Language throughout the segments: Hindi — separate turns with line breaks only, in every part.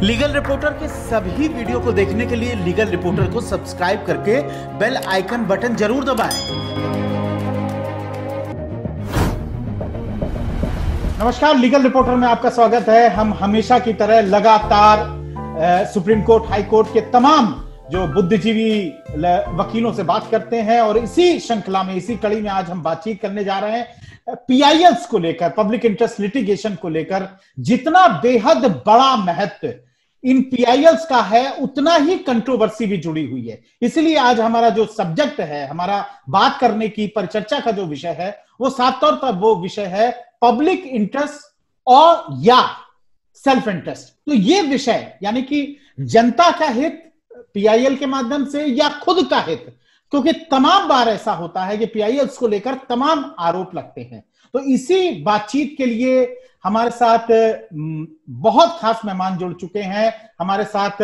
लीगल रिपोर्टर के सभी वीडियो को देखने के लिए लीगल रिपोर्टर को सब्सक्राइब करके बेल आइकन बटन जरूर दबाएं। नमस्कार, लीगल रिपोर्टर में आपका स्वागत है। हम हमेशा की तरह लगातार सुप्रीम कोर्ट, हाई कोर्ट के तमाम जो बुद्धिजीवी वकीलों से बात करते हैं और इसी श्रृंखला में, इसी कड़ी में आज हम बातचीत करने जा रहे हैं पीआईएल्स को लेकर, पब्लिक इंटरेस्ट लिटिगेशन को लेकर। जितना बेहद बड़ा महत्व इन पीआईएल्स का है, उतना ही कंट्रोवर्सी भी जुड़ी हुई है। इसलिए आज हमारा जो सब्जेक्ट है, हमारा बात करने की, परिचर्चा का जो विषय है, वो साफ तौर पर वो विषय है पब्लिक इंटरेस्ट और या सेल्फ इंटरेस्ट। तो ये विषय यानी कि जनता का हित पीआईएल के माध्यम से या खुद का हित, क्योंकि तमाम बार ऐसा होता है कि पीआईएल्स को लेकर तमाम आरोप लगते हैं। तो इसी बातचीत के लिए हमारे साथ बहुत खास मेहमान जुड़ चुके हैं। हमारे साथ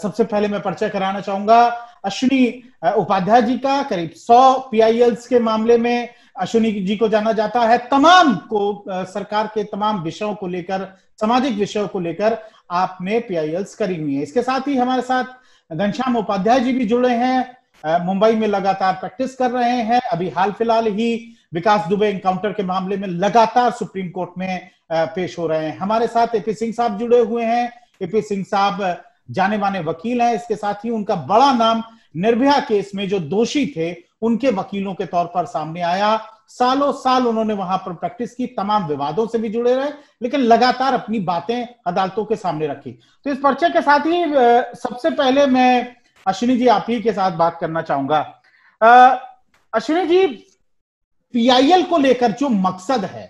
सबसे पहले मैं परिचय कराना चाहूंगा अश्विनी उपाध्याय जी का। करीब 100 पीआईएल्स के मामले में अश्विनी जी को जाना जाता है। तमाम को सरकार के तमाम विषयों को लेकर, सामाजिक विषयों को लेकर आपने पीआईएल्स करी हुई है। इसके साथ ही हमारे साथ घनश्याम उपाध्याय जी भी जुड़े हैं। मुंबई में लगातार प्रैक्टिस कर रहे हैं। अभी हाल फिलहाल ही विकास दुबे एनकाउंटर के मामले में लगातार सुप्रीम कोर्ट में पेश हो रहे हैं। हमारे साथ एपी सिंह साहब जुड़े हुए हैं। एपी सिंह साहब जाने माने वकील हैं। इसके साथ ही उनका बड़ा नाम निर्भया केस में जो दोषी थे उनके वकीलों के तौर पर सामने आया। सालों साल उन्होंने वहां पर प्रैक्टिस की, तमाम विवादों से भी जुड़े रहे, लेकिन लगातार अपनी बातें अदालतों के सामने रखी। तो इस परिचय के साथ ही सबसे पहले मैं अश्विनी जी आप ही के साथ बात करना चाहूंगा। अश्विनी जी, पीआईएल को लेकर जो मकसद है,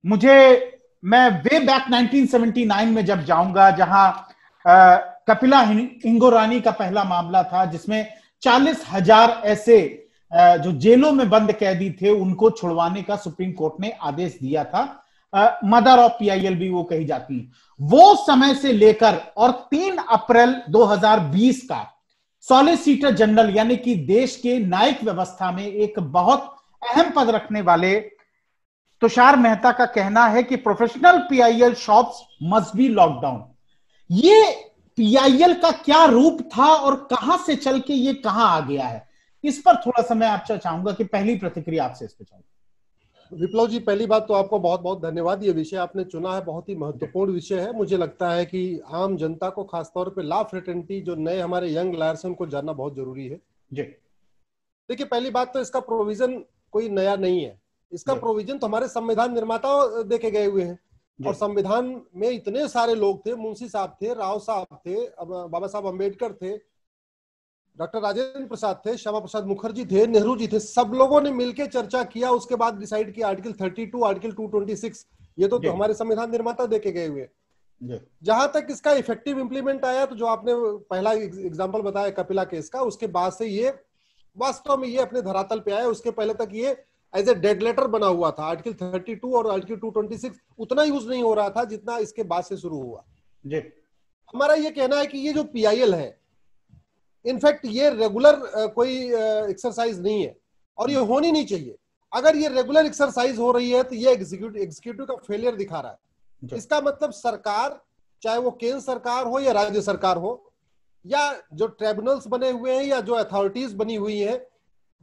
मैं वे बैक 1979 में जब जाऊंगा, जहां कपिला इंगोरानी का पहला मामला था, जिसमें 40,000 ऐसे जो जेलों में बंद कैदी थे उनको छुड़वाने का सुप्रीम कोर्ट ने आदेश दिया था। मदर ऑफ पीआईएल भी वो कही जाती है। वो समय से लेकर और 3 अप्रैल 2020 का सॉलिसिटर जनरल यानी कि देश के न्यायिक व्यवस्था में एक बहुत अहम पद रखने वाले तुषार मेहता का कहना है कि professional PIL shops must be lockdown. ये पीआईएल का क्या रूप था और कहां से चल के ये कहां आ गया है, इस पर थोड़ा सा मैं आपसे चाहूंगा कि पहली प्रतिक्रिया आपसे इस पर चाहूंगा।
विप्लव जी, पहली बात तो आपको बहुत बहुत धन्यवाद। ये विषय आपने चुना है, बहुत ही महत्वपूर्ण विषय है। मुझे लगता है कि आम जनता को, खासतौर पे लॉ फ्रेटर्निटी, जो नए हमारे यंग लॉयर्स हैं, उनको जानना बहुत जरूरी है।
जी
देखिए, पहली बात तो इसका प्रोविजन कोई नया नहीं है। इसका प्रोविजन तो हमारे संविधान निर्माता देके गए हुए हैं। और संविधान में इतने सारे लोग थे, मुंशी साहब थे, राव साहब थे, बाबा साहब अम्बेडकर थे, डॉक्टर राजेंद्र प्रसाद थे, श्यामा प्रसाद मुखर्जी थे, नेहरू जी थे। सब लोगों ने मिलकर चर्चा किया, उसके बाद डिसाइड किया आर्टिकल 32, आर्टिकल 226। ये तो हमारे संविधान निर्माता देके गए हुए। जहां तक इसका इफेक्टिव इंप्लीमेंट आया, तो जो आपने पहला एग्जांपल बताया कपिला केस का, उसके बाद से ये वास्तव में ये अपने धरातल पे आया। उसके पहले तक ये एज ए डेड लेटर बना हुआ था। आर्टिकल 32 और आर्टिकल 226 उतना यूज नहीं हो रहा था जितना इसके बाद से शुरू हुआ। जी, हमारा ये कहना है कि ये जो पीआईएल है, इनफैक्ट ये रेगुलर कोई एक्सरसाइज नहीं है और ये होनी नहीं चाहिए। अगर ये रेगुलर एक्सरसाइज हो रही है तो ये एग्जीक्यूटिव का फेलियर दिखा रहा है। इसका मतलब सरकार, चाहे वो केंद्र सरकार हो या राज्य सरकार हो, या जो ट्रिब्यूनल्स बने हुए हैं या जो अथॉरिटीज बनी हुई है,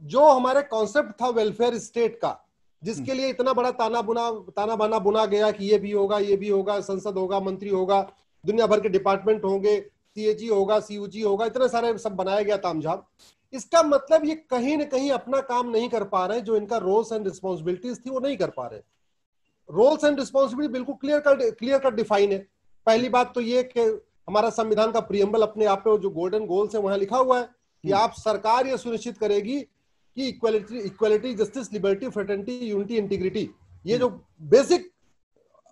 जो हमारे कॉन्सेप्ट था वेलफेयर स्टेट का, जिसके लिए इतना बड़ा ताना बाना बुना गया कि ये भी होगा, ये भी होगा, संसद होगा, मंत्री होगा, दुनिया भर के डिपार्टमेंट होंगे, सीएजी होगा, सीयूजी होगा, इतने सारे सब बनाया गया तामझाम। इसका मतलब ये कहीं ना कहीं अपना काम नहीं कर पा रहे। जो इनका रोल्स एंड रिस्पॉन्सिबिलिटीज थी वो नहीं कर पा रहे। रोल्स एंड रिस्पॉन्सिबिलिटी बिल्कुल क्लियर कट डिफाइन है। पहली बात तो ये कि हमारा संविधान का प्रियम्बल अपने आप में जो गोल्डन गोल्स है वहां लिखा हुआ है कि आप, सरकार ये सुनिश्चित करेगी कि equality, justice, liberty, fraternity, unity, integrity, ये जो बेसिक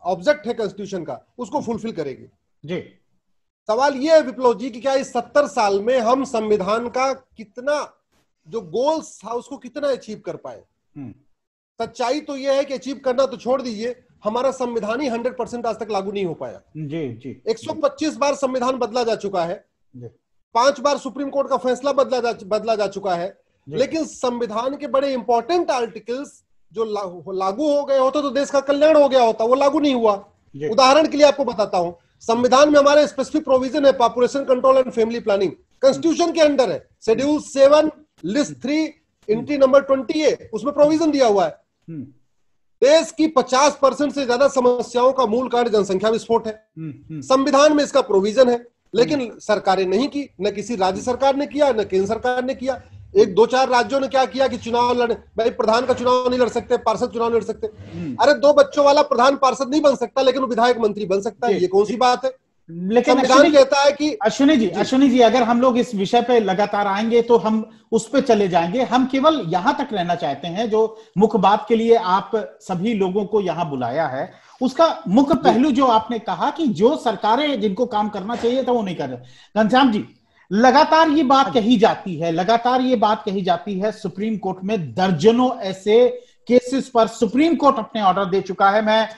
ऑब्जेक्ट है कॉन्स्टिट्यूशन का, उसको फुलफिल करेगी। जी, सवाल ये है विप्लव जी कि क्या इस 70 साल में हम संविधान का कितना, जो गोल्स था उसको कितना अचीव कर पाए। सच्चाई तो ये है कि अचीव करना तो छोड़ दीजिए, हमारा संविधान ही 100% आज तक लागू नहीं हो पाया। जी जी, 125 बार संविधान बदला जा चुका है, 5 बार सुप्रीम कोर्ट का फैसला बदला जा चुका है, लेकिन संविधान के बड़े इंपॉर्टेंट आर्टिकल्स जो लागू हो गए होते तो देश का कल्याण हो गया होता, वो लागू नहीं हुआ। उदाहरण के लिए आपको बताता हूं, संविधान में हमारे स्पेसिफिक प्रोविजन है, population control and family planning constitution के अंडर है, शेड्यूल 7 लिस्ट 3 एंट्री नंबर 20 है, उसमें प्रोविजन दिया हुआ है। देश की 50% से ज्यादा समस्याओं का मूल कारण जनसंख्या विस्फोट है। संविधान में इसका प्रोविजन है, लेकिन सरकारें नहीं की, न किसी राज्य सरकार ने किया, न केंद्र सरकार ने किया। एक दो चार राज्यों ने क्या किया कि चुनाव लड़े, भाई प्रधान का चुनाव नहीं लड़ सकते, पार्षद चुनाव नहीं लड़ सकते। अरे 2 बच्चों वाला प्रधान पार्षद नहीं बन सकता, लेकिन वो विधायक मंत्री बन सकता है, ये कौन सी बात है?
लेकिन
संविधान कहता है कि
अश्विनी जी अगर हम लोग इस विषय पे लगातार आएंगे तो हम उस पे चले जाएंगे। हम केवल यहां तक रहना चाहते हैं, जो मुख्य बात के लिए आप सभी लोगों को यहां बुलाया है, उसका मुख्य पहलू जो आपने कहा कि जो सरकारें जिनको काम करना चाहिए था वो नहीं कर रहे। घनश्याम जी, लगातार ये बात कही जाती है, सुप्रीम कोर्ट में दर्जनों ऐसे केसेस पर सुप्रीम कोर्ट अपने ऑर्डर दे चुका है। मैं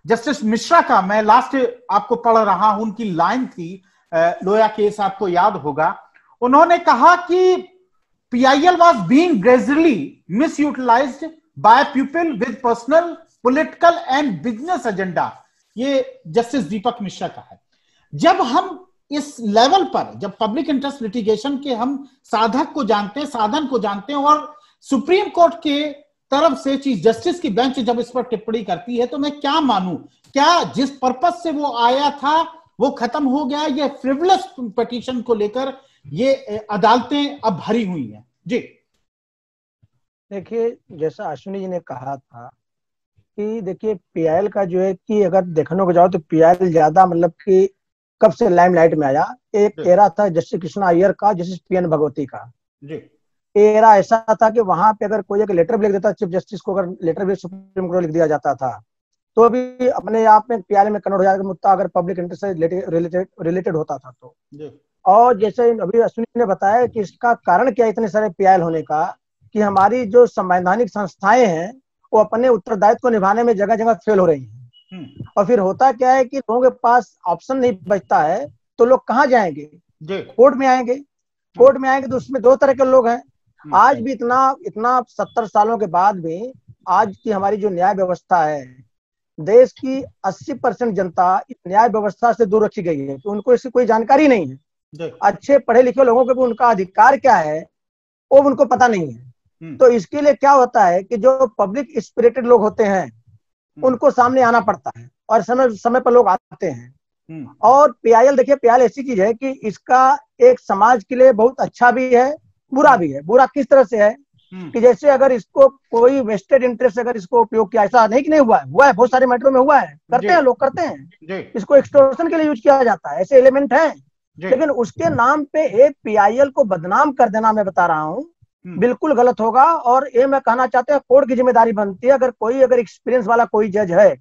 जस्टिस मिश्रा का मैं लास्ट आपको पढ़ रहा हूं, उनकी लाइन थी, लोया केस आपको याद होगा। उन्होंने कहा कि PIL was being gradually misutilized by people with personal political and business agenda. ये जस्टिस दीपक मिश्रा का है। जब हम इस लेवल पर, जब पब्लिक इंटरेस्ट लिटिगेशन के हम साधक को जानते हैं, साधन को जानते हैं, और सुप्रीम कोर्ट के तरफ से चीफ जस्टिस की बेंच जब इस पर टिप्पणी करती है, तो मैं क्या मानूं? क्या जिस पर्पस से वो आया था वो खत्म हो गया? ये फ्रिवलेस पिटीशन को लेकर ये अदालतें अब भरी हुई हैं। जी
देखिए, जैसा अश्विनी जी ने कहा था कि देखिए पीआईएल का जो है कि अगर देखने को जाओ तो पीआईएल ज्यादा मतलब कि कब से लाइमलाइट में आया, एक एरा था जस्टिस कृष्णा अय्यर का, जस्टिस पीएन भगवती का। जी एरा ऐसा था कि वहां पे अगर कोई एक लेटर भी लिख देता चीफ जस्टिस को, अगर लेटर भी सुप्रीम कोर्ट लिख दिया जाता था तो भी अपने आप में पीआईएल में कन्वर्ट हो जाएगा मुद्दा, अगर पब्लिक इंटरेस्ट से रिलेटेड होता था तो। और जैसे अभी अश्विनी ने बताया कि इसका कारण क्या इतने सारे पीआईएल होने का, कि हमारी जो संवैधानिक संस्थाएं हैं वो अपने उत्तरदायित्व को निभाने में जगह जगह फेल हो रही हैं। और फिर होता क्या है कि लोगों के पास ऑप्शन नहीं बचता है, तो लोग कहाँ जाएंगे? कोर्ट में आएंगे। कोर्ट में आएंगे तो उसमें 2 तरह के लोग हैं। आज भी इतना 70 सालों के बाद भी आज की हमारी जो न्याय व्यवस्था है, देश की 80% जनता इस न्याय व्यवस्था से दूर रखी गई है, तो उनको इसकी कोई जानकारी नहीं है। अच्छे पढ़े लिखे लोगों को भी उनका अधिकार क्या है वो उनको पता नहीं है। तो इसके लिए क्या होता है कि जो पब्लिक स्पिरिटेड लोग होते हैं उनको सामने आना पड़ता है, और समय समय पर लोग आते हैं। और पीआईएल, देखिए पीआईएल ऐसी चीज है कि इसका एक समाज के लिए बहुत अच्छा भी है, बुरा भी है। बुरा किस तरह से है कि जैसे अगर इसको कोई वेस्टेड इंटरेस्ट अगर इसको उपयोग किया, ऐसा नहीं कि नहीं हुआ है बहुत सारे मैटरों में हुआ है, करते हैं लोग, करते हैं। इसको एक्सटॉर्शन के लिए यूज किया जाता है, ऐसे एलिमेंट है। लेकिन उसके नाम पे एक पीआईएल को बदनाम कर देना, मैं बता रहा हूँ, बिल्कुल गलत होगा। और ये मैं कहना चाहता हूँ कोर्ट की जिम्मेदारी बनती है, अगर एक्सपीरियंस वाला कोई जज है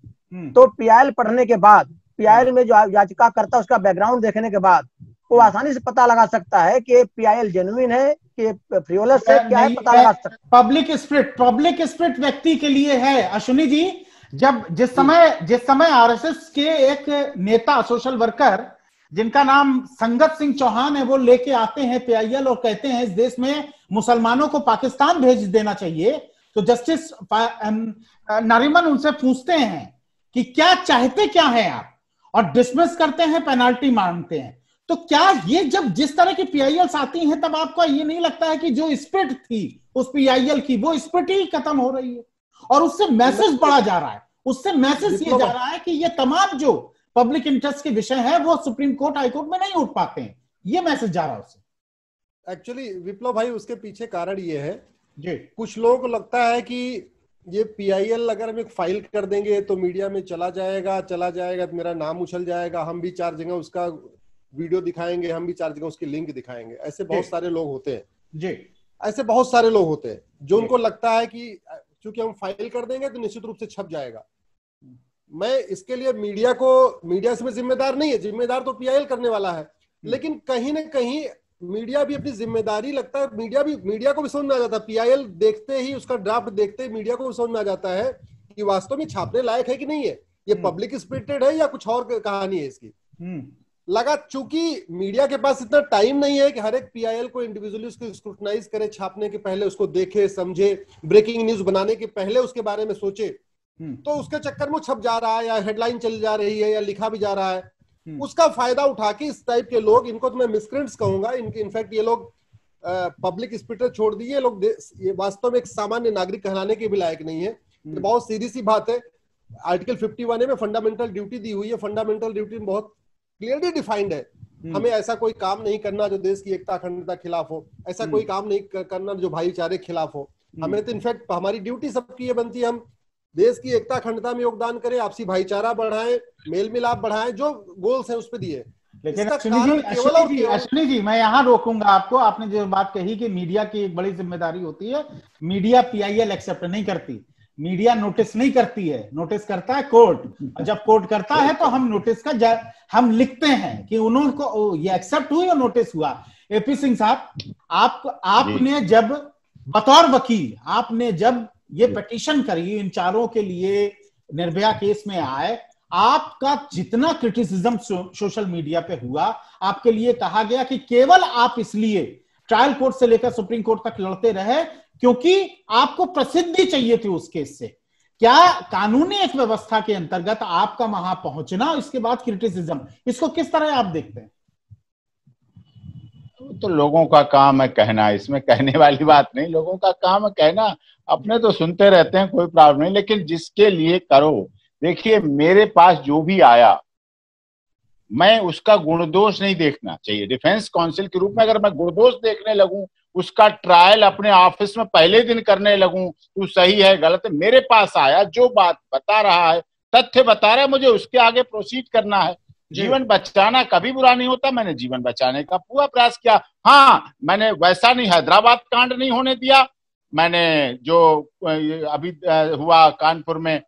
तो पीआईएल पढ़ने के बाद, पीआईएल में जो याचिका करता है उसका बैकग्राउंड देखने के बाद वो आसानी से पता लगा सकता है कि पीआईएल जेन्युइन है कि फ्रिवोलस है, क्या है, पता लगा सकता है।
पब्लिक स्पिरिट व्यक्ति के लिए है। अश्विनी जी, जिस समय आरएसएस के एक नेता, सोशल वर्कर जिनका नाम संगत सिंह चौहान है, वो लेके आते हैं पीआईएल और कहते हैं इस देश में मुसलमानों को पाकिस्तान भेज देना चाहिए, तो जस्टिस नारिमन उनसे पूछते हैं कि क्या चाहते क्या है आप, और डिसमिस करते हैं, पेनाल्टी मांगते हैं। तो क्या ये जब जिस तरह की पीआईएल्स आती हैं तब आपको ये नहीं लगता है कि जो स्पिरिट थी उस पीआईएल की, वो स्पिरिट ही खत्म हो रही है और उससे मैसेज बढ़ा जा रहा है? उससे मैसेज ये जा रहा है कि ये तमाम जो पब्लिक इंटरेस्ट के विषय है वो सुप्रीम कोर्ट, हाई कोर्ट में नहीं उठ पाते हैं, ये मैसेज जा रहा है उससे।
एक्चुअली विप्लव भाई, उसके पीछे कारण ये है जी, कुछ लोगों को लगता है कि ये पीआईएल अगर हम एक फाइल कर देंगे तो मीडिया में चला जाएगा तो मेरा नाम उछल जाएगा, हम भी 4 जगह उसका वीडियो दिखाएंगे, हम भी 4 जगह उसकी लिंक दिखाएंगे। ऐसे बहुत सारे लोग होते हैं जी, ऐसे बहुत सारे लोग होते हैं जो उनको लगता है कि चूंकि हम फाइल कर देंगे तो निश्चित रूप से छप जाएगा। मैं इसके लिए मीडिया से मैं जिम्मेदार नहीं है, जिम्मेदार तो पीआईएल करने वाला है, लेकिन कहीं ना कहीं मीडिया भी अपनी जिम्मेदारी, लगता है मीडिया को भी समझ में आ जाता है, पीआईएल देखते ही, उसका ड्राफ्ट देखते ही मीडिया को भी समझ में आ जाता है कि वास्तव में छापने लायक है कि नहीं है, ये पब्लिक स्पिरिटेड है या कुछ और कहानी है इसकी। लगा चूंकि मीडिया के पास इतना टाइम नहीं है कि हर एक पीआईएल को इंडिविजुअली उसको स्क्रूटनाइज करे, छापने के पहले उसको देखे, समझे, ब्रेकिंग न्यूज बनाने के पहले उसके बारे में सोचे, तो उसके चक्कर में छप जा रहा है, या हेडलाइन चल जा रही है, या लिखा भी जा रहा है। उसका फायदा उठा के इस टाइप के लोग, इनको तो मैं मिसक्रेंट्स कहूंगा, इनके इनफैक्ट ये लोग पब्लिक स्पीकर छोड़ दिए, ये लोग ये वास्तव में एक सामान्य नागरिक कहलाने के भी लायक नहीं है। ये बहुत सीधी सी बात है। आर्टिकल 51A में फंडामेंटल ड्यूटी दी हुई है, फंडामेंटल ड्यूटी बहुत क्लियरली डिफाइंड है। हमें ऐसा कोई काम नहीं करना जो देश की एकता अखंडता खिलाफ हो, ऐसा कोई काम नहीं करना जो भाईचारे खिलाफ हो। हमें तो इनफैक्ट हमारी ड्यूटी सबकी ये बनती है, हम देश की एकता अखंडता में योगदान करें, आपसी भाईचारा बढ़ाएं, मेल मिलाप बढ़ाएं, जो गोल्स हैं उस पर दिए।
लेकिन अश्विनी जी मैं यहाँ रोकूंगा आपको। आपने जो बात कही कि मीडिया की एक बड़ी जिम्मेदारी होती है, मीडिया PIL एक्सेप्ट नहीं करती, मीडिया नोटिस नहीं करती है, नोटिस करता है कोर्ट। जब कोर्ट करता है तो हम नोटिस का हम लिखते हैं कि उन्होंने ये एक्सेप्ट हुई और नोटिस हुआ। AP सिंह साहब, आपने जब बतौर वकील आपने जब ये पिटीशन करी इन चारों के लिए, निर्भया केस में आए, आपका जितना क्रिटिसिज्म सोशल मीडिया पे हुआ, आपके लिए कहा गया कि केवल आप इसलिए ट्रायल कोर्ट से लेकर सुप्रीम कोर्ट तक लड़ते रहे क्योंकि आपको प्रसिद्धि चाहिए थी उस केस से। क्या कानूनी एक व्यवस्था के अंतर्गत आपका वहां पहुंचना, इसके बाद क्रिटिसिज्म, इसको किस तरह आप देखते हैं?
तो लोगों का काम है कहना, इसमें कहने वाली बात नहीं, लोगों का काम है कहना, अपने तो सुनते रहते हैं, कोई प्रॉब्लम नहीं। लेकिन जिसके लिए करो, देखिए मेरे पास जो भी आया मैं उसका गुणदोष नहीं देखना चाहिए। डिफेंस काउंसिल के रूप में अगर मैं गुणदोष देखने लगूं, उसका ट्रायल अपने ऑफिस में पहले दिन करने लगूं, तो सही है गलत है, मेरे पास आया जो बात बता रहा है, तथ्य बता रहा है, मुझे उसके आगे प्रोसीड करना है। जीवन बचाना कभी बुरा नहीं होता, मैंने जीवन बचाने का पूरा प्रयास किया। हाँ, मैंने वैसा नहीं, हैदराबाद कांड नहीं होने दिया, मैंने जो अभी हुआ कानपुर में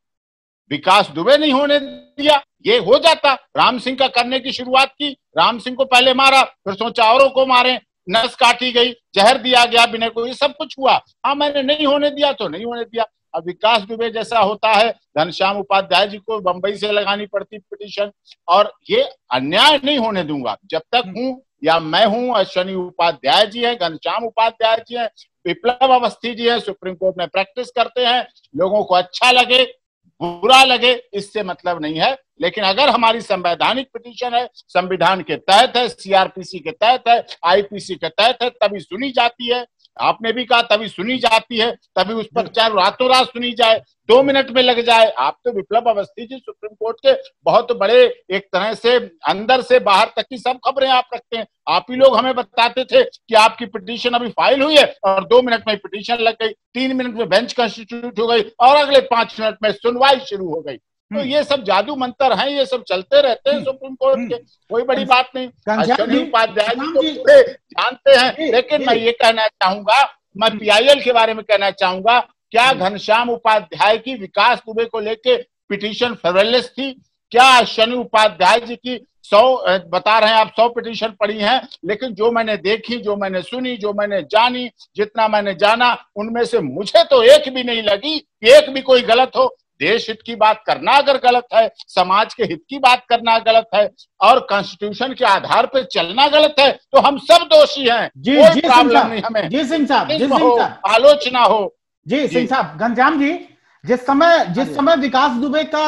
विकास दुबे नहीं होने दिया। ये हो जाता, राम सिंह का करने की शुरुआत की, राम सिंह को पहले मारा, फिर सोचा औरों को मारे, नस काटी गई, जहर दिया गया विनय को, ये सब कुछ हुआ। हाँ, मैंने नहीं होने दिया तो नहीं होने दिया। अब विकास दुबे जैसा होता है, घनश्याम उपाध्याय जी को बंबई से लगानी पड़ती पिटीशन, और ये अन्याय नहीं होने दूंगा जब तक हूं, या मैं हूं, अश्विनी उपाध्याय जी हैं, घनश्याम उपाध्याय जी हैं, विप्लव अवस्थी जी हैं, सुप्रीम कोर्ट में प्रैक्टिस करते हैं, लोगों को अच्छा लगे बुरा लगे इससे मतलब नहीं है। लेकिन अगर हमारी संवैधानिक पिटीशन है, संविधान के तहत है, CRPC के तहत है, IPC के तहत है, तभी सुनी जाती है। आपने भी कहा तभी सुनी जाती है, तभी उस पर चाहे रातों रात सुनी जाए, 2 मिनट में लग जाए। आप तो विप्लव अवस्थी जी सुप्रीम कोर्ट के बहुत बड़े, एक तरह से अंदर से बाहर तक की सब खबरें आप रखते हैं। आप ही लोग हमें बताते थे कि आपकी पिटीशन अभी फाइल हुई है और 2 मिनट में पिटीशन लग गई, 3 मिनट में बेंच कंस्टिट्यूट हो गई और अगले 5 मिनट में सुनवाई शुरू हो गई। तो ये सब जादू मंत्र हैं, ये सब चलते रहते हैं सुप्रीम कोर्ट के, कोई बड़ी बात नहीं। अश्विनी उपाध्याय जी तो पूरे जानते हैं। लेकिन मैं ये कहना चाहूंगा, मैं PIL के बारे में कहना चाहूंगा, क्या घनश्याम उपाध्याय की विकास दुबे को लेके पिटीशन फेवरलेस थी? क्या अश्विनी उपाध्याय जी की 100 बता रहे हैं आप 100 पिटीशन पड़ी हैं, लेकिन जो मैंने देखी, जो मैंने सुनी, जो मैंने जानी, जितना मैंने जाना, उनमें से मुझे तो एक भी नहीं लगी कि एक भी कोई गलत हो। देश हित की बात करना अगर गलत है, समाज के हित की बात करना गलत है, और कॉन्स्टिट्यूशन के आधार पर चलना गलत है, तो हम सब दोषी हैं। कोई प्रॉब्लम नहीं हमें।
जी सिंह साहब,
आलोचना हो।
जी सिंह साहब, घनश्याम जी, जिस समय विकास दुबे का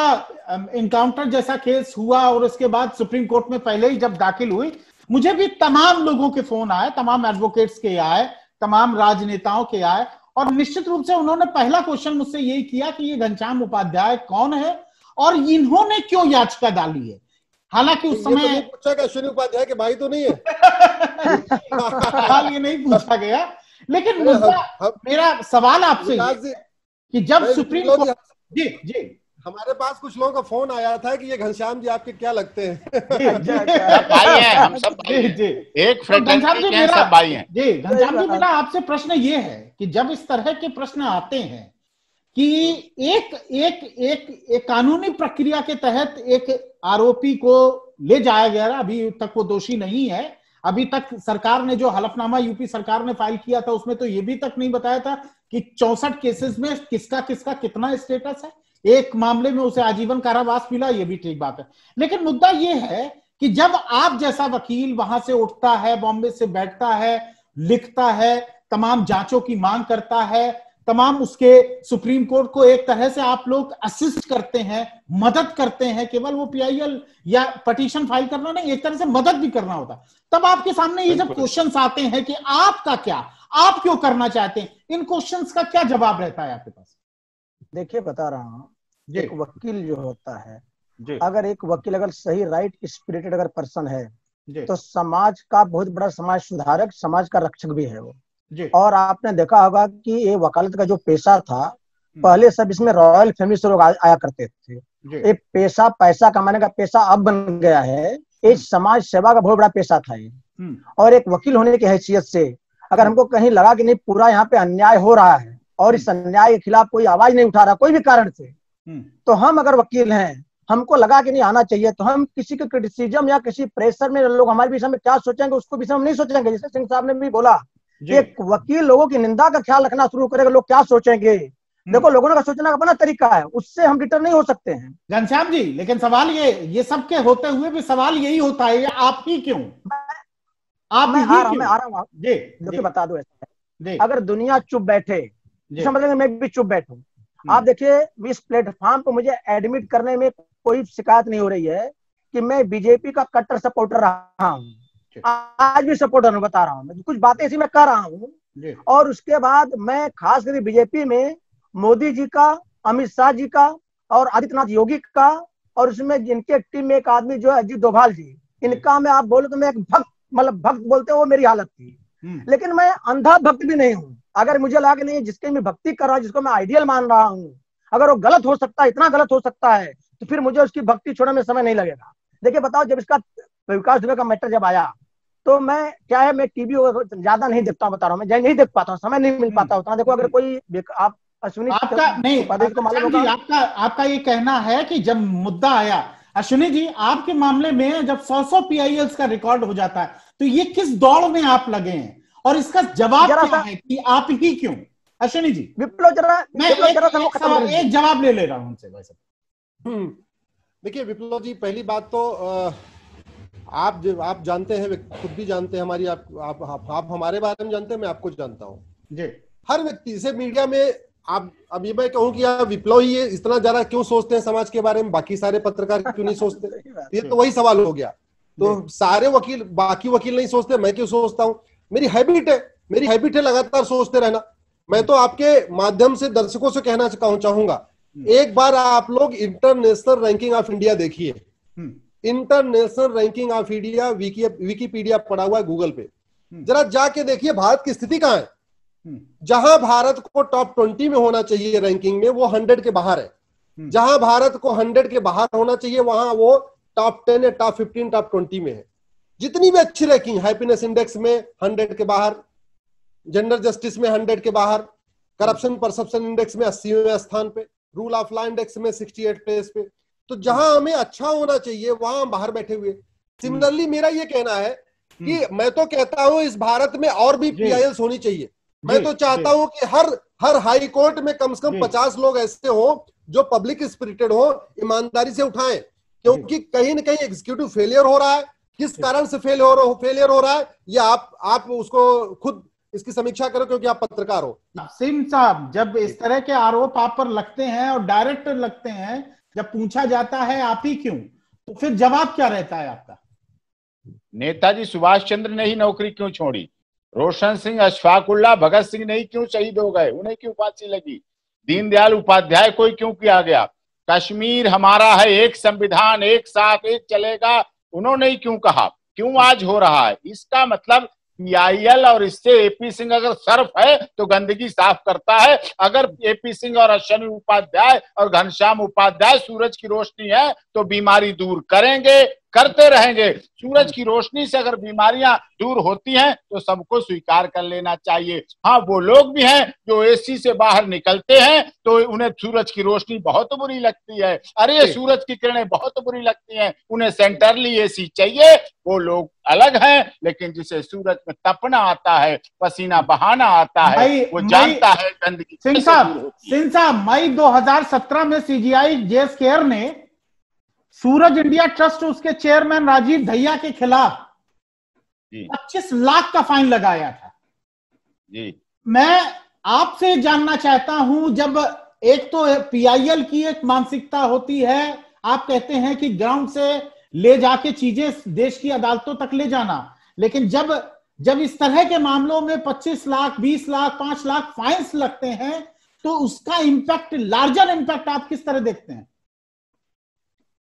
इनकाउंटर जैसा केस हुआ और उसके बाद सुप्रीम कोर्ट में पहले ही जब दाखिल हुई, मुझे भी तमाम लोगों के फोन आए, तमाम एडवोकेट्स के आए, तमाम राजनेताओं के आए, और निश्चित रूप से उन्होंने पहला क्वेश्चन मुझसे यही किया कि ये घनश्याम उपाध्याय कौन है और इन्होंने क्यों याचिका डाली है। हालांकि उस समय
तो पूछा कि अश्विनी उपाध्याय के भाई तो नहीं है
सवाल ये नहीं पूछा गया, लेकिन मेरा सवाल आपसे कि जब सुप्रीम कोर्ट, जी
हमारे पास कुछ लोगों का फोन आया था कि ये घनश्याम जी आपके क्या लगते हैं?
भाई हैं, हम सब एक फ्रेटर्निटी के सब भाई हैं।
जी घनश्याम जी, मेरा आपसे प्रश्न ये है कि जब इस तरह के प्रश्न आते हैं कि एक कानूनी प्रक्रिया के तहत एक आरोपी को ले जाया गया, अभी तक वो दोषी नहीं है, अभी तक सरकार ने जो हलफनामा यूपी सरकार ने फाइल किया था उसमें तो ये भी तक नहीं बताया था कि 64 केसेस में किसका किसका कितना स्टेटस है। एक मामले में उसे आजीवन कारावास मिला, ये भी ठीक बात है, लेकिन मुद्दा ये है कि जब आप जैसा वकील वहां से उठता है, बॉम्बे से बैठता है, लिखता है, तमाम जांचों की मांग करता है, तमाम उसके सुप्रीम कोर्ट को एक तरह से आप लोग असिस्ट करते हैं, मदद करते हैं, केवल वो पीआईएल या पटिशन फाइल करना नहीं, एक तरह से मदद भी करना होता। तब आपके सामने ये जब क्वेश्चंस आते हैं कि आपका क्या, आप क्यों करना चाहते हैं, इन क्वेश्चंस का क्या जवाब रहता है आपके पास?
देखिए बता रहा हूँ, एक वकील जो होता है,
अगर
एक वकील अगर सही राइट स्पिरिटेड अगर पर्सन है तो समाज का बहुत बड़ा समाज सुधारक, समाज का रक्षक भी है वो। और आपने देखा होगा कि ये वकालत का जो पेशा था, पहले सब इसमें रॉयल फैमिली से लोग आया करते थे। ये पेशा पैसा कमाने का पेशा अब बन गया है, ये समाज सेवा का बहुत बड़ा पेशा था ये। और एक वकील होने की हैसियत से अगर हमको कहीं लगा कि नहीं पूरा यहाँ पे अन्याय हो रहा है और इस अन्याय के खिलाफ कोई आवाज नहीं उठा रहा कोई भी कारण से, तो हम अगर वकील हैं, हमको लगा कि नहीं आना चाहिए, तो हम किसी के क्रिटिसिज्म या किसी प्रेशर में लोग हमारे विषय में क्या सोचेंगे उसको विषय में नहीं सोचेंगे। जैसे सिंह साहब ने भी बोला, एक वकील लोगों की निंदा का ख्याल रखना शुरू करेगा, लोग क्या सोचेंगे। देखो लोगों का सोचने का अपना तरीका है, उससे हम डिटर नहीं हो सकते हैं।
घनश्याम जी, लेकिन सवाल ये सब के होते हुए भी सवाल यही होता है, आप ही क्यों?
मैं आ रहा हूँ देखिए बता दो, ऐसा अगर दुनिया चुप बैठे, मतलब मैं भी चुप बैठूं, आप देखिए इस प्लेटफॉर्म पर मुझे एडमिट करने में कोई शिकायत नहीं हो रही है कि मैं बीजेपी का कट्टर सपोर्टर रहा हूँ, आज भी सपोर्टर हूँ, बता रहा हूँ, कुछ बातें ऐसी मैं कर रहा हूँ। और उसके बाद मैं खास करके बीजेपी में मोदी जी का, अमित शाह जी का और आदित्यनाथ योगी का, और उसमें जिनके टीम में एक आदमी जो है अजीत डोभाल जी, इनका मैं आप बोलो तो मैं एक भक्त, मतलब भक्त बोलते वो मेरी हालत थी। लेकिन मैं अंधा भक्त भी नहीं हूँ। अगर मुझे लगा कि नहीं जिसके मैं भक्ति कर रहा हूँ, जिसको मैं आइडियल मान रहा हूँ, अगर वो गलत हो सकता है, इतना गलत हो सकता है, तो फिर मुझे उसकी भक्ति छोड़ने में समय नहीं लगेगा। देखिए बताओ, जब इसका विकास दुबे का मैटर जब आया तो मैं क्या है, मैं टीवी ज्यादा नहीं देखता हूँ, बता रहा हूँ, मैं नहीं देख पाता हूँ, समय नहीं मिल पाता उतना। देखो अगर कोई आप अश्विनी
आपका नहीं, आपका ये कहना है कि जब मुद्दा आया, अश्विनी जी आपके मामले में जब 100 पीआईएल्स का रिकॉर्ड हो जाता है, तो ये किस दौड़ में आप लगे हैं और इसका जवाब क्या है कि आप ही क्यों? अश्विनी जी,
विप्लव
मैं एक जवाब ले रहा हूं उनसे। वैसे
देखिए विप्लव जी, पहली बात तो आप जानते हैं, खुद भी जानते हैं, हमारी आप हमारे बारे में जानते हैं, मैं आपको जानता हूँ
जी।
हर व्यक्ति से मीडिया में आप, अब ये मैं कहूँ कि आप विप्लव ही ये इतना ज्यादा क्यों सोचते हैं समाज के बारे में, बाकी सारे पत्रकार क्यों नहीं सोचते? ये तो वही सवाल हो गया। तो सारे वकील, बाकी वकील नहीं सोचते, मैं क्यों सोचता हूँ? मेरी हैबिट है लगातार सोचते रहना। मैं तो आपके माध्यम से दर्शकों से कहना चाहूंगा, एक बार आप लोग इंटरनेशनल रैंकिंग ऑफ इंडिया देखिए। International ranking of India Wikipedia पड़ा हुआ है गूगल पे, जरा जाके देखिए भारत की स्थिति कहां है। जहां भारत को टॉप 20 में होना चाहिए रैंकिंग में, वो 100 के बाहर है। जहां भारत को 100 के बाहर होना चाहिए, वहां वो टॉप 10 या टॉप 15 टॉप 20 में है। जितनी भी अच्छी रैंकिंग, हैप्पीनेस इंडेक्स में 100 के बाहर, जेंडर जस्टिस में 100 के बाहर, करप्शन परसेप्शन इंडेक्स में 80वें स्थान पे, रूल ऑफ लॉ इंडेक्स में 68 प्लेस पे। तो जहां हमें अच्छा होना चाहिए वहां हम बाहर बैठे हुए। सिमिलरली मेरा ये कहना है कि मैं तो कहता हूं इस भारत में और भी पीआईएल्स होनी चाहिए। मैं तो चाहता हूं कि हर हाई कोर्ट में कम से कम 50 लोग ऐसे हो जो पब्लिक स्पिरिटेड हो, ईमानदारी से उठाएं। क्योंकि कहीं ना कहीं एग्जीक्यूटिव फेलियर हो रहा है। किस कारण से फेलियर हो रहा है, ये आप उसको खुद इसकी समीक्षा करो, क्योंकि आप पत्रकार हो।
सिंह साहब, जब इस तरह के आरोप आप पर लगते हैं और डायरेक्ट लगते हैं, जब पूछा जाता है आप ही क्यों, तो फिर जवाब क्या रहता है आपका?
नेताजी सुभाष चंद्र ने ही नौकरी क्यों छोड़ी? रोशन सिंह, अशफाकुल्लाह, भगत सिंह नहीं क्यों शहीद हो गए? उन्हें क्यों फांसी लगी? दीनदयाल उपाध्याय कोई क्यों किया गया? कश्मीर हमारा है, एक संविधान, एक साथ, एक चलेगा, उन्होंने ही क्यों कहा? क्यों आज हो रहा है? इसका मतलब पीआईएल और इससे एपी सिंह अगर सर्फ है तो गंदगी साफ करता है। अगर एपी सिंह और अश्विनी उपाध्याय और घनश्याम उपाध्याय सूरज की रोशनी है तो बीमारी दूर करेंगे, करते रहेंगे। सूरज की रोशनी से अगर बीमारियां दूर होती हैं तो सबको स्वीकार कर लेना चाहिए। हाँ, वो लोग भी हैं जो एसी से बाहर निकलते हैं तो उन्हें सूरज की रोशनी बहुत बुरी लगती है। अरे सूरज की किरणें बहुत बुरी लगती हैं, उन्हें सेंटरली एसी चाहिए। वो लोग अलग हैं, लेकिन जिसे सूरज में तपना आता है, पसीना बहाना आता है, वो जानता है गंदगी।
सिंह साहब, मई 2017 में सीजीआई जेएस केयर ने सूरज इंडिया ट्रस्ट उसके चेयरमैन राजीव दहिया के खिलाफ 25 लाख का फाइन लगाया था।
जी।
मैं आपसे जानना चाहता हूं, जब एक तो पीआईएल की एक मानसिकता होती है, आप कहते हैं कि ग्राउंड से ले जाके चीजें देश की अदालतों तक ले जाना, लेकिन जब इस तरह के मामलों में 25 लाख 20 लाख 5 लाख फाइन्स लगते हैं तो उसका इंपैक्ट, लार्जर इंपैक्ट आप किस तरह देखते हैं?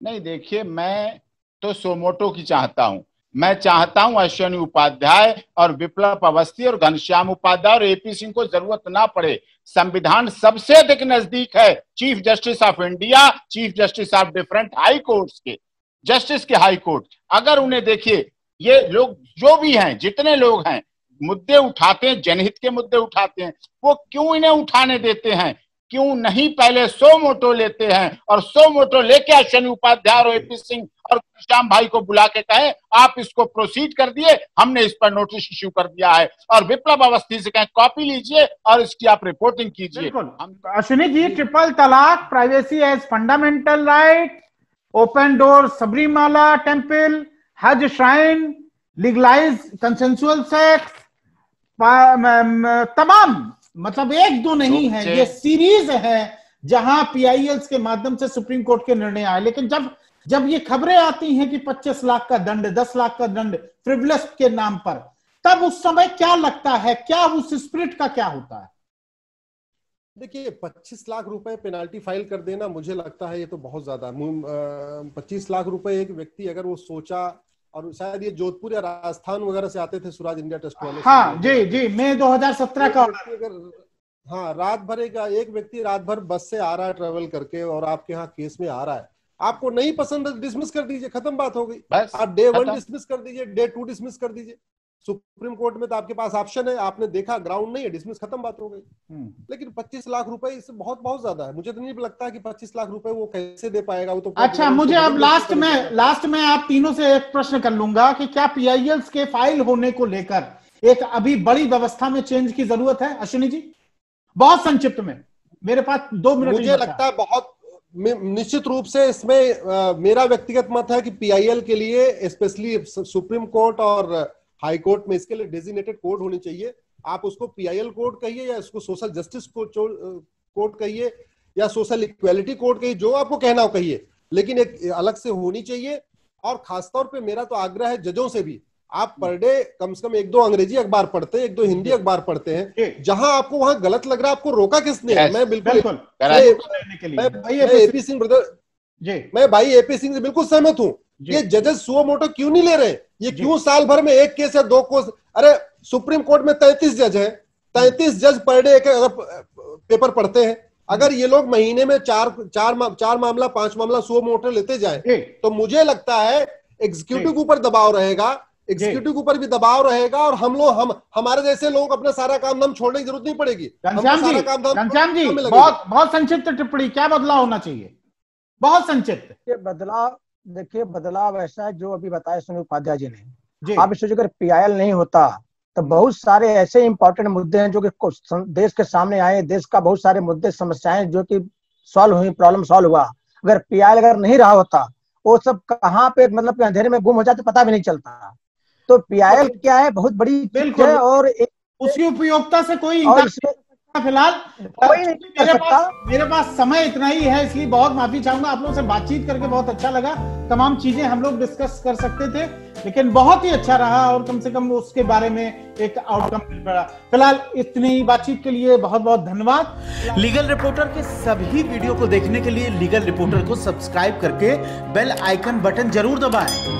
नहीं, देखिए, मैं तो सोमोटो की चाहता हूं। मैं चाहता हूं अश्विनी उपाध्याय और विप्लव अवस्थी और घनश्याम उपाध्याय और एपी सिंह को जरूरत ना पड़े। संविधान सबसे अधिक नजदीक है chief justice of India, chief justice of different high courts के, जस्टिस के हाई कोर्ट। अगर उन्हें, देखिए, ये लोग जो भी हैं, जितने लोग हैं, मुद्दे उठाते हैं, जनहित के मुद्दे उठाते हैं, वो क्यों इन्हें उठाने देते हैं? क्यों नहीं पहले सो मोटो लेते हैं और सो मोटो लेके अश्विनी उपाध्याय और एपी सिंह और श्याम भाई को बुला के कहें आप इसको प्रोसीड कर दिए, हमने इस पर नोटिस इश्यू कर दिया है, और विप्लव अवस्थी से कहें कॉपी लीजिए और इसकी आप रिपोर्टिंग कीजिए।
Ashwini ji, triple talaq, privacy as fundamental right, open door Sabarimala temple, Haj shrine, legalise consensual sex, तमाम, मतलब एक दो नहीं है, ये सीरीज है जहां पीआईएल के माध्यम से सुप्रीम कोर्ट के निर्णय आए। लेकिन जब ये खबरें आती हैं कि 25 लाख का दंड, 10 लाख का दंड फ्रिवलेस के नाम पर, तब उस समय क्या लगता है, क्या उस स्पिरिट का क्या होता है?
देखिए, 25 लाख रुपए पेनाल्टी फाइल कर देना, मुझे लगता है ये तो बहुत ज्यादा। 25 लाख रुपए एक व्यक्ति अगर वो सोचा, और शायद ये जोधपुर या राजस्थान वगैरह से आते थे स्वराज इंडिया ट्रस्ट वाले।
हाँ जी, मई 2017 का।
हाँ, रात भर एक व्यक्ति रात भर बस से आ रहा है ट्रेवल करके, और आपके यहाँ केस में आ रहा है, आपको नहीं पसंद, डिसमिस कर दीजिए, खत्म बात हो गई। आप डे 1 डिसमिस कर दीजिए, डे 2 डिसमिस कर दीजिए। सुप्रीम कोर्ट में तो आपके पास ऑप्शन है, आपने देखा ग्राउंड नहीं है, डिसमिस, खत्म बात हो गई। लेकिन 25 लाख रुपए इससे बहुत बहुत ज्यादा है। मुझे तो नहीं लगता कि 25 लाख रुपए वो कैसे दे पाएगा। वो तो
अच्छा, मुझे अब लास्ट में आप तीनों से एक प्रश्न कर लूंगा कि क्या पीआईएल के फाइल होने को लेकर एक अभी बड़ी व्यवस्था में चेंज की जरूरत है? अश्विनी जी, बहुत संक्षिप्त में, मेरे पास 2 मिनट।
मुझे लगता है बहुत निश्चित रूप से इसमें मेरा व्यक्तिगत मत है कि पीआईएल के लिए, स्पेशली सुप्रीम कोर्ट और हाई कोर्ट में, इसके लिए डेजिग्नेटेड कोड होनी चाहिए। आप उसको पीआईएल कोड कहिए, या इसको सोशल जस्टिस कोड कहिए, या सोशल इक्वालिटी कोड कहिए, जो आपको कहना हो कहिए, लेकिन एक अलग से होनी चाहिए। और खासतौर पे मेरा तो आग्रह है जजों से भी, आप पर डे कम से कम 1-2 अंग्रेजी अखबार पढ़ते हैं, 1-2 हिंदी अखबार पढ़ते हैं। जहां आपको वहां गलत लग रहा है, आपको रोका किसने? मैं बिल्कुल एपी सिंह ब्रदर जी, मैं भाई एपी सिंह से बिल्कुल सहमत हूँ। ये जजेस सुओ मोटो क्यों नहीं ले रहे? ये क्यों साल भर में 1 केस या 2 केस? अरे सुप्रीम कोर्ट में 33 जज है, 33 जज पर डे अगर पेपर पढ़ते हैं, अगर ये लोग महीने में 4 मामला 5 मामला सुओ मोटो लेते जाए, तो मुझे लगता है एग्जीक्यूटिव के ऊपर दबाव रहेगा, एग्जीक्यूटिव के ऊपर भी दबाव रहेगा, और हमारे जैसे लोग अपना सारा काम धाम छोड़ने की जरूरत नहीं पड़ेगी।
घनश्याम जी, बहुत संक्षिप्त टिप्पणी, क्या बदलाव होना चाहिए? बहुत संक्षिप्त।
देखिए, बदलाव ऐसा है जो अभी बताया सुनील उपाध्याय जी ने। आप सोचिए, अगर पीआईएल नहीं होता तो बहुत सारे ऐसे इंपॉर्टेंट मुद्दे हैं जो कि देश के सामने आए, देश का बहुत सारे मुद्दे, समस्याएं जो कि सॉल्व हुई, प्रॉब्लम सॉल्व हुआ। अगर पीआईएल अगर नहीं रहा होता, वो सब कहाँ पे, मतलब अंधेरे में गुम हो जाते, पता भी नहीं चलता। तो पीआईएल क्या है, बहुत बड़ी चीज है, और
उसकी उपयोगिता से कोई फिलहाल मेरे पास समय इतना ही है, इसलिए बहुत माफी चाहूंगा। आप लोगों से बातचीत करके बहुत अच्छा लगा, तमाम चीजें हम लोग डिस्कस कर सकते थे, लेकिन बहुत ही अच्छा रहा, और कम से कम उसके बारे में एक आउटकम मिल पड़ा। फिलहाल इतनी बातचीत के लिए बहुत बहुत धन्यवाद।
लीगल रिपोर्टर के सभी वीडियो को देखने के लिए लीगल रिपोर्टर को सब्सक्राइब करके बेल आइकन बटन जरूर दबाएं।